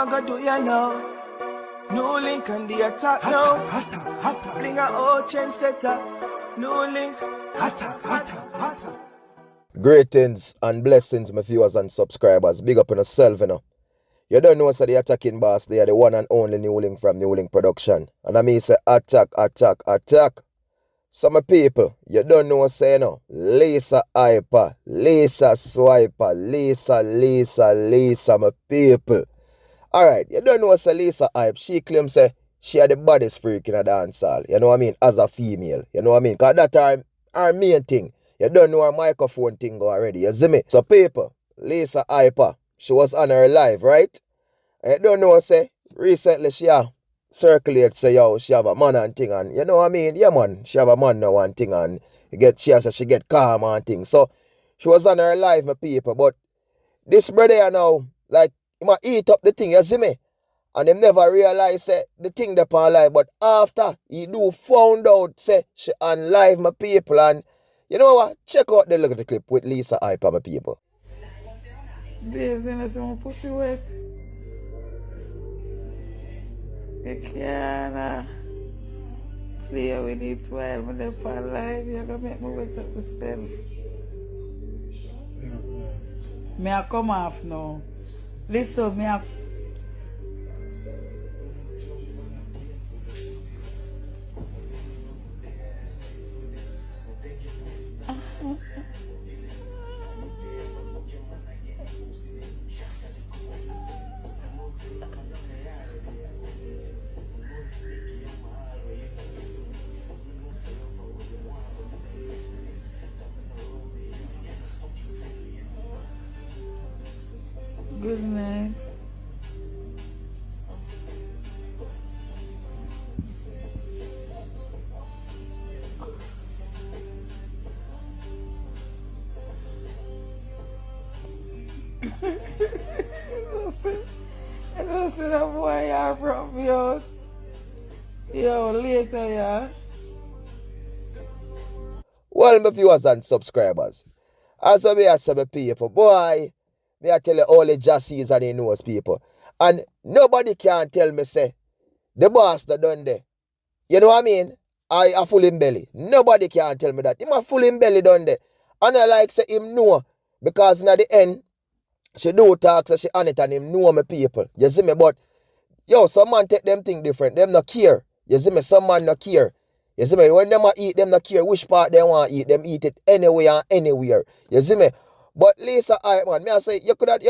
want to do you know. NEWLINK and the attack now. Bring a old chain setter. NEWLINK. Attack. Greetings and blessings, my viewers and subscribers. Big up on yourself, you know. You don't know, so the attacking boss, they are the one and only NEWLINK from NEWLINK Production. And I mean, say attack. Some people, you don't know, say, you know, Lisa Hyper, Lisa Swiper, Lisa, my people. Alright, you don't know, say Lisa Hype, she claims, say, she had the baddest freak in a dancehall, you know what I mean, as a female, you know what I mean, because that's her main thing. You don't know her microphone thing already, you see me? So people, Lisa Hyper, she was on her live, right? And you don't know, say, recently she circulate, say, yo, she have a man and thing, and you know what I mean? Yeah, man, she have a man now and thing, and she get calm and thing. So, she was on her live, my people, but this brother now, like, he might eat up the thing, you see me? And them never realize, say, the thing they on live, but after he do found out, say, she on live, my people, and you know what? Check out the look at the clip with Lisa Hyper, my people. Babes, you know, some pussy wet. You can't play with it while I'm live. You're going to make me wet up myself. Me I come off now. Listen, me I... Good night. I don't see that boy y'all brought me out. Yo, later, yeah. Well, my viewers and subscribers, as I say, my people, boy, me I tell you all the jassies and the knows people. And nobody can tell me, say, the boss that done there. You know what I mean? I full in belly. Nobody can tell me that. Him a full in belly done there. And I like say him know. Because in the end, she do talk, so she on it and him know my people. You see me? But, yo, some man take them thing different. Them not care. You see me? Some man not care. You see me? When them a eat, them not care which part they want to eat. Them eat it anywhere and anywhere. You see me? But Lisa, man, me I say, you don't have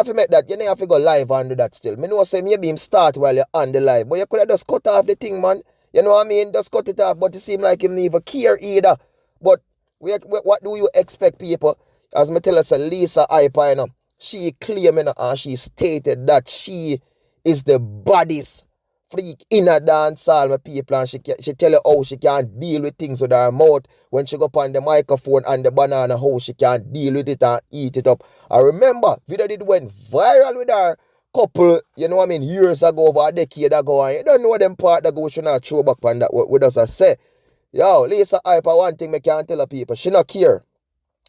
to make that. You don't have to go live and do that still. Me know say maybe him start while you're on the live. But you could have just cut off the thing, man. You know what I mean? Just cut it off. But it seem like him never care either. But what do you expect, people? As me tell us, Lisa Hyper, you know, she claiming and she stated that she is the baddest freak in a dancehall, my people, and she tell you how she can't deal with things with her mouth when she go up on the microphone and the banana, how she can't deal with it and eat it up. I remember, video did went viral with her couple, you know what I mean, years ago, over a decade ago, and you don't know them part that go, she not throw back on that, what does I say? Yo, Lisa Hyper, one thing I can't tell her people, she not care.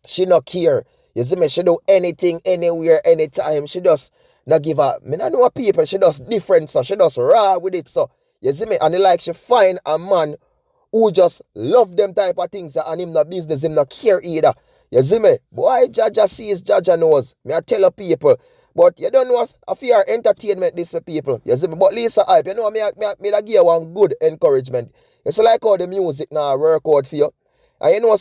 She not care. You see me, she do anything, anywhere, anytime, she just not give up. Me not know people, she does different, so she does raw with it, so. You see me? And like she find a man who just love them type of things, and him not business, him not care either. You see me? Boy, Jaja sees, Jaja knows. Me I tell people. But you don't know, I fear entertainment this for people. You see me? But Lisa Hype, you know, me give you one good encouragement. It's like how the music now work out for you. And you know,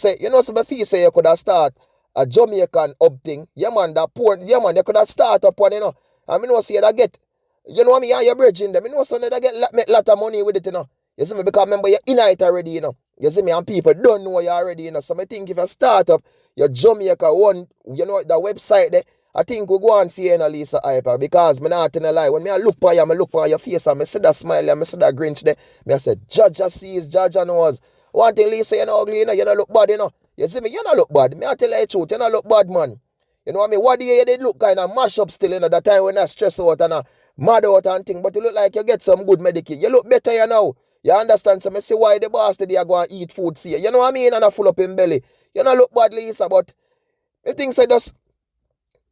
my feel say you could have start a Jamaican up thing. Yeah, man, that poor, yeah, man, you could have start up one, you know. I mean, say that get, you know what I mean, you're bridging them. You know, so that get make lot of money with it, you know. You see me? Because remember, you're in it already, you know. You see me? And people don't know you already, you know. So I think if you start up your Jamaica one, you know, the website there, I think we go on for you, Lisa Hyper, because me not in a lie. When I look for you, I look for your face, and I see that smile, and I see that grinch there. I say, Jaja sees, Jaja knows. One thing, Lisa, you know, ugly, you know, you don't look bad, you know. You see me? You don't look bad. Me I tell you the truth, you don't look bad, man. You know what I mean? What do you did look kind of mash up still, you know, that time when I stress out and mad out and thing, but you look like you get some good medicine. You look better, you know. You understand? So I see why the boss today are going to eat food, see. You know what I mean? And I full up in belly. You don't look bad, Lisa, but the things I just,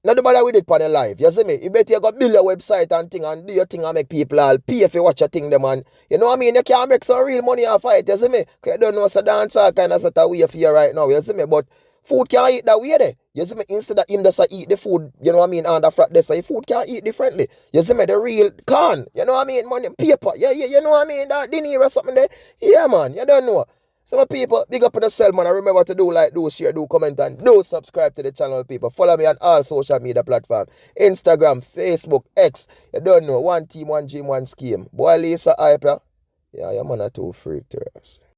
Not bother with it on the live. You see me? You better go build a website and thing and do your thing and make people all pay if you watch your thing them and you know what I mean? You can't make some real money off it, you see me? Cause you don't know so dance all kind of sort of way for you right now, you see me? But food can't eat that way there. You see me? Instead of him just eat the food, you know what I mean, and the frat there, so food can't eat differently. You see me? The real can, you know what I mean? Money, paper, yeah, you know what I mean? That dinner or something there. Yeah man, you don't know. Some people, big up on yourself, man. And remember to do like, do share, do comment, and do subscribe to the channel, people. Follow me on all social media platforms. Instagram, Facebook, X. You don't know. One team, one dream, one scheme. Boy, Lisa hype, yeah? Yeah, man, are too freak to us.